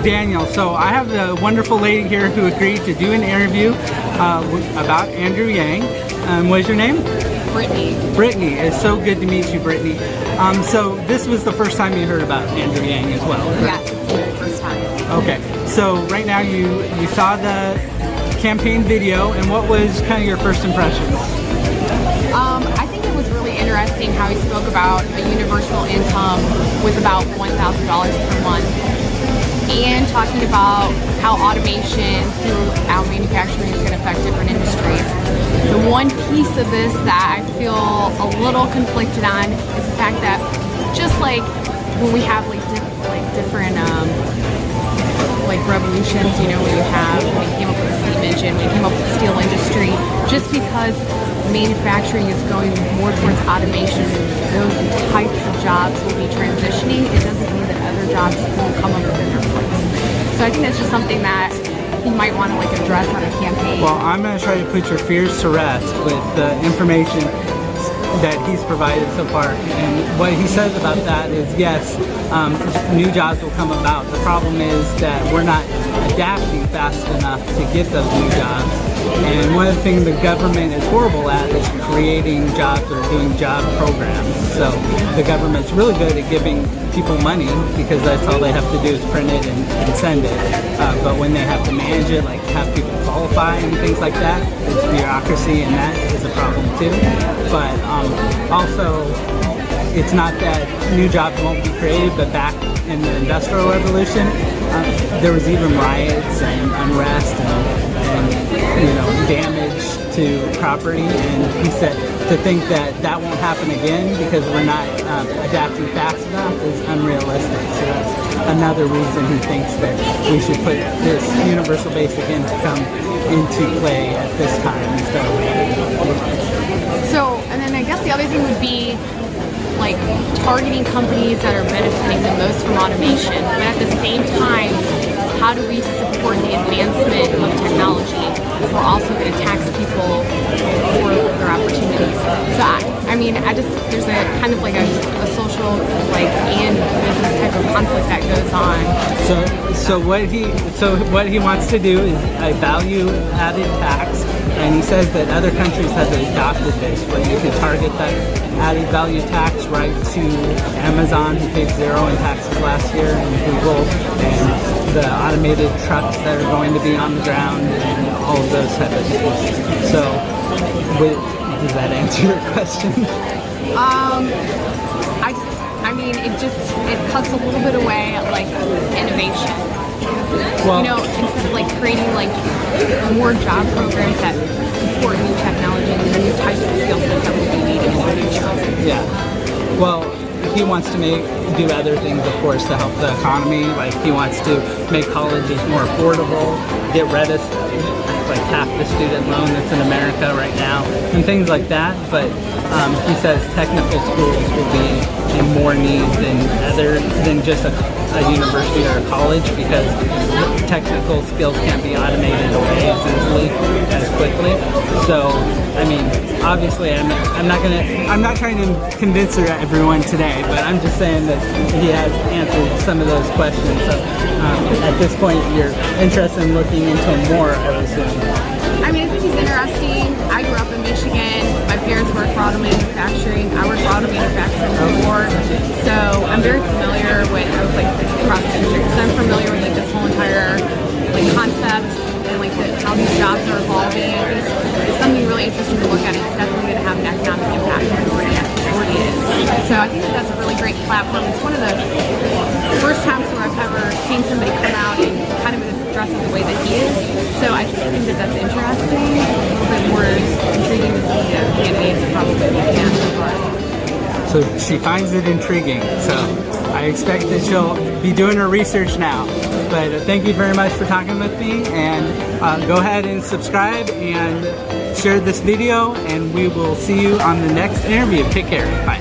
Daniel. So I have the wonderful lady here who agreed to do an interview about Andrew Yang. What is your name? Britney. Britney. It's so good to meet you, Britney. So this was the first time you heard about Andrew Yang as well, correct? Yes, it's the first time. Okay. So right now you saw the campaign video, and what was kind of your first impressions? I think it was really interesting how he spoke about a universal income with about $1,000 per month, and talking about how automation throughout manufacturing is going to affect different industries. The one piece of this that I feel a little conflicted on is the fact that just like when we have different revolutions, you know, when we came up with the steam engine, we came up with the steel industry, just because manufacturing is going more towards automation, those types of jobs will be transitioning. It doesn't mean that other jobs won't come up within their place. So I think that's just something that you might want to address on a campaign. Well, I'm going to try to put your fears to rest with the information that he's provided so far, and what he says about that is yes, new jobs will come about. The problem is that we're not adapting fast enough to get those new jobs, and one of the things the government is horrible at is creating jobs or doing job programs. So the government's really good at giving people money because that's all they have to do is print it and send it, but when they have to manage it, like have people qualify and things like that, it's bureaucracy, and that is a problem too. But also, it's not that new jobs won't be created, but back in the Industrial Revolution, there was even riots and unrest and damage to property, and he said to think that that won't happen again because we're not adapting fast enough is unrealistic. So that's another reason he thinks that we should put this universal basic income into play at this time instead of later. So, and then I guess the other thing would be targeting companies that are benefiting the most from automation, but at the same time, how do we support the advancement of technology if we're also going to tax people for their opportunities? So there's a kind of a social and business type of conflict that goes on. So what he wants to do is a value-added tax, and he says that other countries have adopted this, where you can target that added value tax right to Amazon, who paid $0 in taxes last year, and Google, and the automated trucks that are going to be on the ground, and all of those type of things. So, does that answer your question? It cuts a little bit away at innovation. Well, instead of creating more job programs that support new technology and new types of skill sets that we'll be needing in the future. Yeah. Well, he wants to do other things, of course, to help the economy. He wants to make colleges more affordable, get rid of half the student loan that's in America right now, and things like that. But he says technical schools will be in more need than just a university or a college, because technical skills can't be automated away as easily, as quickly. So, obviously, I'm not trying to convince everyone today, but I'm just saying that he has answered some of those questions. So, at this point, you're interested in looking into him more, I would assume. I think he's interesting. I grew up in Michigan. My parents worked for auto manufacturing. I worked for auto manufacturing before, so I'm very familiar with across the industry. So I'm familiar with this whole entire concept and how these jobs are evolving. It's something really interesting to look at. It's definitely going to have an economic impact on where it is. So I think that's a really great platform. It's one of the first times where I've ever seen somebody come out and kind of address it the way that he is. So I think that that's interesting. A little bit more intriguing to see candidates probably can so far. So she finds it intriguing. So I expect that she'll be doing her research now. But thank you very much for talking with me, and go ahead and subscribe and share this video, and we will see you on the next interview. Take care. Bye.